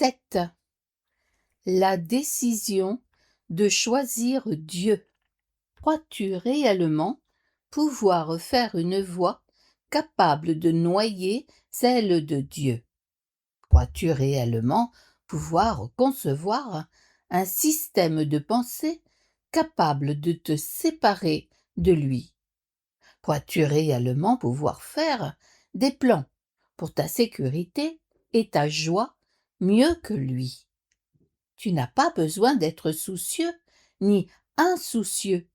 7. La décision de choisir Dieu. Crois-tu réellement pouvoir faire une voie capable de noyer celle de Dieu? Crois-tu réellement pouvoir concevoir un système de pensée capable de te séparer de lui? Crois-tu réellement pouvoir faire des plans pour ta sécurité et ta joie mieux que lui? Tu n'as pas besoin d'être soucieux ni insoucieux.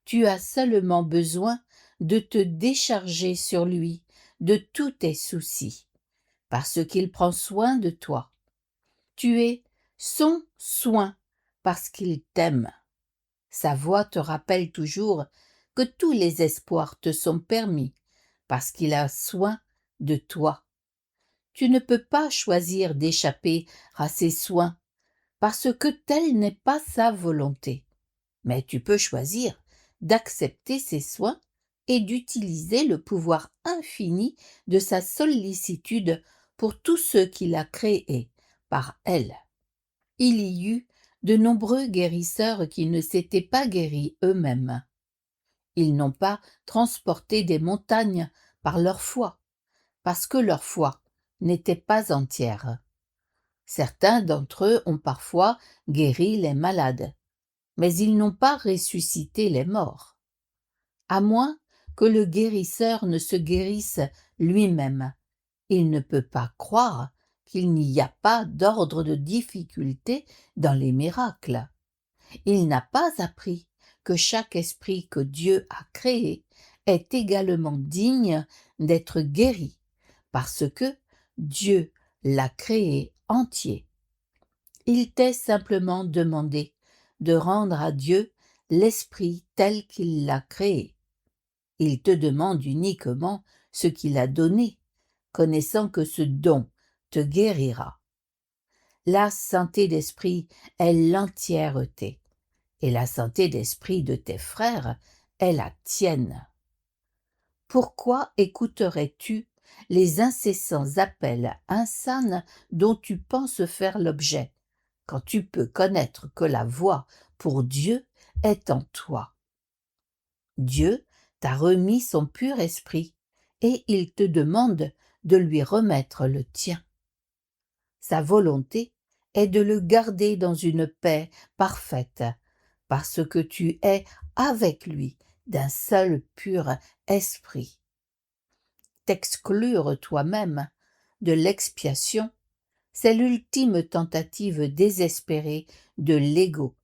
Tu as seulement besoin de te décharger sur lui de tous tes soucis, parce qu'il prend soin de toi. Tu es son soin, parce qu'il t'aime. Sa voix te rappelle toujours que tous les espoirs te sont permis, parce qu'il a soin de toi. Tu ne peux pas choisir d'échapper à ses soins, parce que telle n'est pas sa volonté. Mais tu peux choisir d'accepter ses soins et d'utiliser le pouvoir infini de sa sollicitude pour tous ceux qu'il a créés par elle. Il y eut de nombreux guérisseurs qui ne s'étaient pas guéris eux-mêmes. Ils n'ont pas transporté des montagnes par leur foi, parce que leur foi n'était pas entière. Certains d'entre eux ont parfois guéri les malades, mais ils n'ont pas ressuscité les morts. À moins que le guérisseur ne se guérisse lui-même, il ne peut pas croire qu'il n'y a pas d'ordre de difficulté dans les miracles. Il n'a pas appris que chaque esprit que Dieu a créé est également digne d'être guéri, parce que Dieu l'a créé entier. Il t'est simplement demandé de rendre à Dieu l'esprit tel qu'il l'a créé. Il te demande uniquement ce qu'il a donné, connaissant que ce don te guérira. La santé d'esprit est l'entièreté, et la santé d'esprit de tes frères est la tienne. Pourquoi écouterais-tu les incessants appels insans dont tu penses faire l'objet, quand tu peux connaître que la voie pour Dieu est en toi? Dieu t'a remis son pur esprit, et il te demande de lui remettre le tien. Sa volonté est de le garder dans une paix parfaite, parce que tu es avec lui d'un seul pur esprit. T'exclure toi-même de l'expiation, c'est l'ultime tentative désespérée de l'ego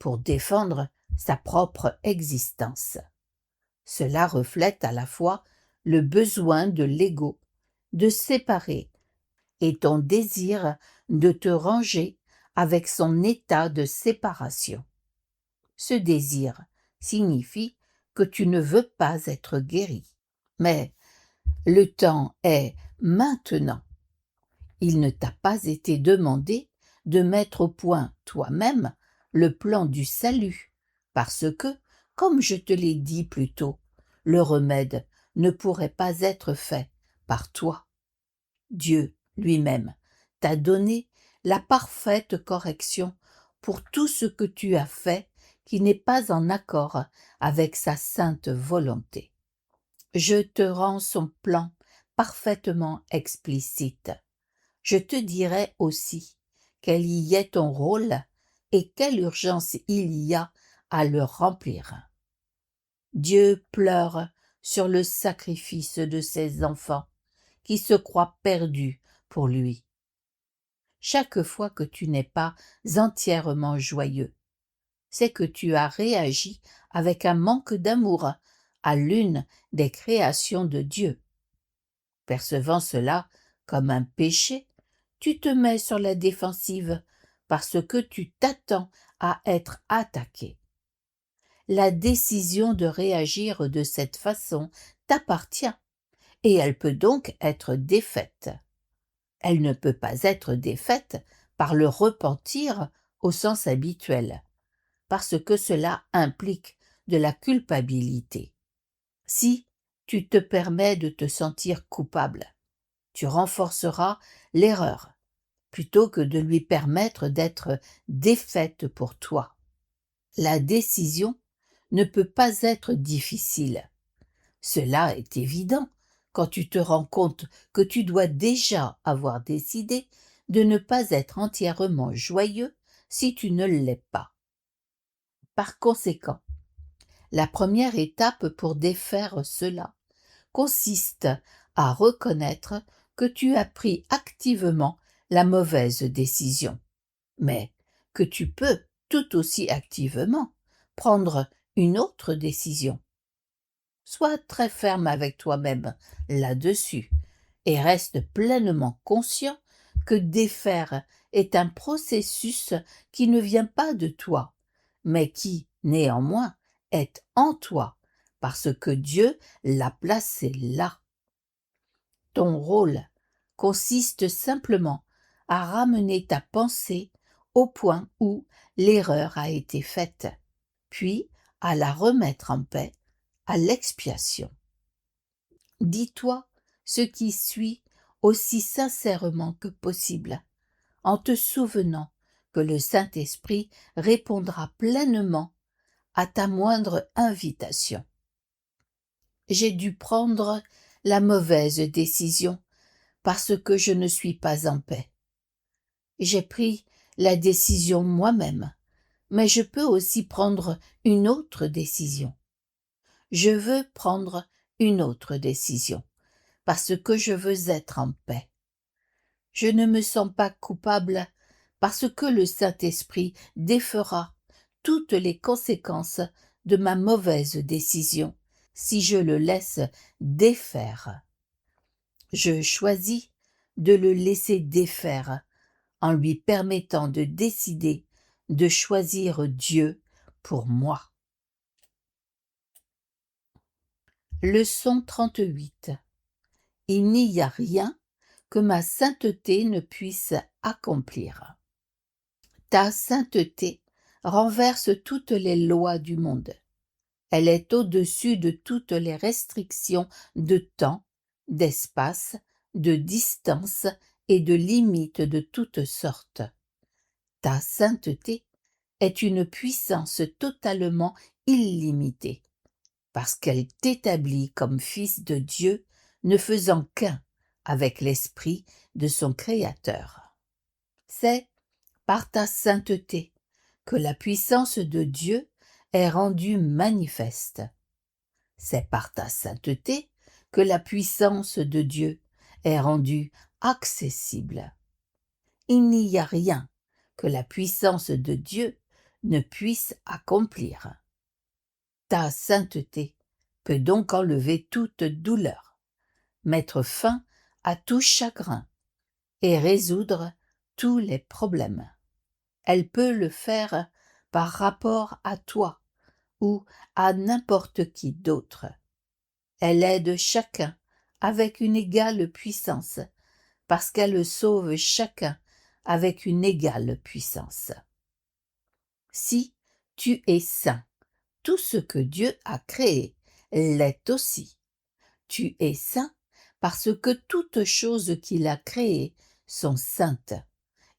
pour défendre sa propre existence. Cela reflète à la fois le besoin de l'ego de séparer et ton désir de te ranger avec son état de séparation. Ce désir signifie que tu ne veux pas être guéri. Mais le temps est maintenant. Il ne t'a pas été demandé de mettre au point toi-même le plan du salut, parce que, comme je te l'ai dit plus tôt, le remède ne pourrait pas être fait par toi. Dieu lui-même t'a donné la parfaite correction pour tout ce que tu as fait qui n'est pas en accord avec sa sainte volonté. Je te rends son plan parfaitement explicite. Je te dirai aussi quel y est ton rôle et quelle urgence il y a à le remplir. Dieu pleure sur le sacrifice de ses enfants qui se croient perdus pour lui. Chaque fois que tu n'es pas entièrement joyeux, c'est que tu as réagi avec un manque d'amour à l'une des créations de Dieu. Percevant cela comme un péché, tu te mets sur la défensive parce que tu t'attends à être attaqué. La décision de réagir de cette façon t'appartient et elle peut donc être défaite. Elle ne peut pas être défaite par le repentir au sens habituel, parce que cela implique de la culpabilité. Si tu te permets de te sentir coupable, tu renforceras l'erreur plutôt que de lui permettre d'être défaite pour toi. La décision ne peut pas être difficile. Cela est évident quand tu te rends compte que tu dois déjà avoir décidé de ne pas être entièrement joyeux si tu ne l'es pas. Par conséquent, la première étape pour défaire cela consiste à reconnaître que tu as pris activement la mauvaise décision, mais que tu peux tout aussi activement prendre une autre décision. Sois très ferme avec toi-même là-dessus et reste pleinement conscient que défaire est un processus qui ne vient pas de toi, mais qui, néanmoins, est en toi, parce que Dieu l'a placé là. Ton rôle consiste simplement à ramener ta pensée au point où l'erreur a été faite, puis à la remettre en paix à l'expiation. Dis-toi ce qui suit aussi sincèrement que possible, en te souvenant que le Saint-Esprit répondra pleinement à ta moindre invitation. J'ai dû prendre la mauvaise décision parce que je ne suis pas en paix. J'ai pris la décision moi-même, mais je peux aussi prendre une autre décision. Je veux prendre une autre décision, parce que je veux être en paix. Je ne me sens pas coupable parce que le Saint-Esprit défera toutes les conséquences de ma mauvaise décision si je le laisse défaire. Je choisis de le laisser défaire en lui permettant de décider de choisir Dieu pour moi. Leçon 38. Il n'y a rien que ma sainteté ne puisse accomplir. Ta sainteté renverse toutes les lois du monde. Elle est au-dessus de toutes les restrictions de temps, d'espace, de distance et de limites de toutes sortes. Ta sainteté est une puissance totalement illimitée, parce qu'elle t'établit comme fils de Dieu, ne faisant qu'un avec l'esprit de son Créateur. C'est par ta sainteté que la puissance de Dieu est rendue manifeste. C'est par ta sainteté que la puissance de Dieu est rendue accessible. Il n'y a rien que la puissance de Dieu ne puisse accomplir. Ta sainteté peut donc enlever toute douleur, mettre fin à tout chagrin et résoudre tous les problèmes. Elle peut le faire par rapport à toi ou à n'importe qui d'autre. Elle aide chacun avec une égale puissance, parce qu'elle sauve chacun avec une égale puissance. Si tu es saint, tout ce que Dieu a créé l'est aussi. Tu es saint parce que toutes choses qu'il a créées sont saintes,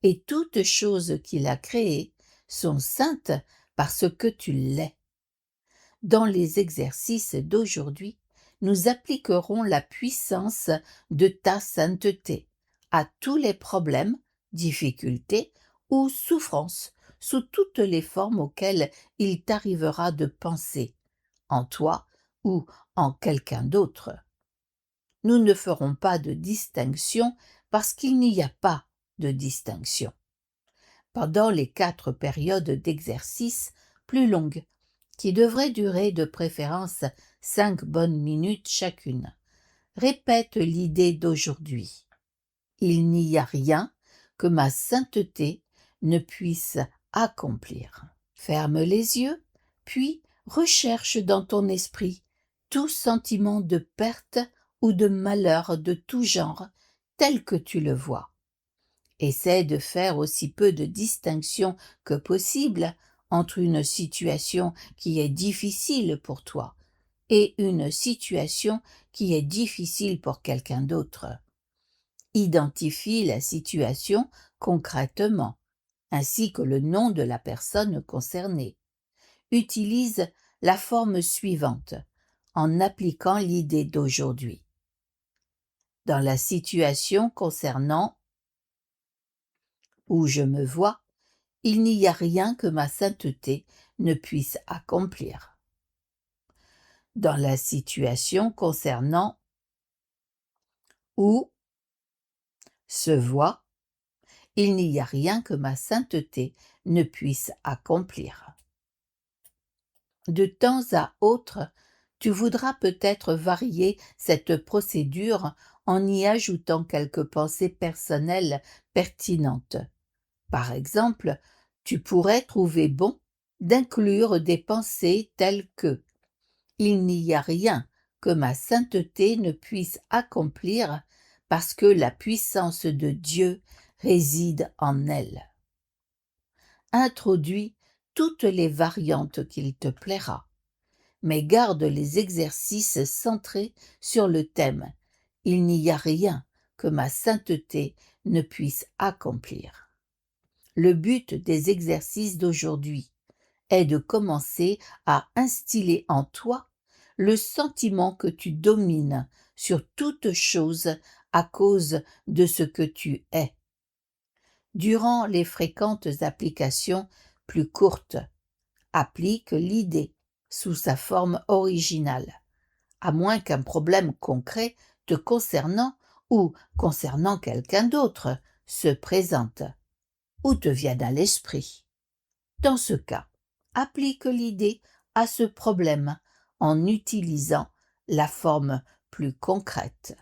et toutes choses qu'il a créées sont saintes parce que tu l'es. Dans les exercices d'aujourd'hui, nous appliquerons la puissance de ta sainteté à tous les problèmes, difficultés ou souffrances sous toutes les formes auxquelles il t'arrivera de penser, en toi ou en quelqu'un d'autre. Nous ne ferons pas de distinction parce qu'il n'y a pas de distinction. Pendant les 4 périodes d'exercice plus longues, qui devraient durer de préférence 5 bonnes minutes chacune, répète l'idée d'aujourd'hui. Il n'y a rien que ma sainteté ne puisse accomplir. Ferme les yeux, puis recherche dans ton esprit tout sentiment de perte ou de malheur de tout genre, tel que tu le vois. Essaie de faire aussi peu de distinction que possible entre une situation qui est difficile pour toi et une situation qui est difficile pour quelqu'un d'autre. Identifie la situation concrètement, ainsi que le nom de la personne concernée. Utilise la forme suivante en appliquant l'idée d'aujourd'hui. Dans la situation concernant où je me vois, il n'y a rien que ma sainteté ne puisse accomplir. Dans la situation concernant où se voit, il n'y a rien que ma sainteté ne puisse accomplir. De temps à autre, tu voudras peut-être varier cette procédure en y ajoutant quelques pensées personnelles pertinentes. Par exemple, tu pourrais trouver bon d'inclure des pensées telles que « Il n'y a rien que ma sainteté ne puisse accomplir parce que la puissance de Dieu réside en elle. » Introduis toutes les variantes qu'il te plaira, mais garde les exercices centrés sur le thème « Il n'y a rien que ma sainteté ne puisse accomplir ». Le but des exercices d'aujourd'hui est de commencer à instiller en toi le sentiment que tu domines sur toute chose à cause de ce que tu es. Durant les fréquentes applications plus courtes, applique l'idée sous sa forme originale, à moins qu'un problème concret te concernant ou concernant quelqu'un d'autre se présente ou te vienne à l'esprit. Dans ce cas, applique l'idée à ce problème en utilisant la forme plus concrète.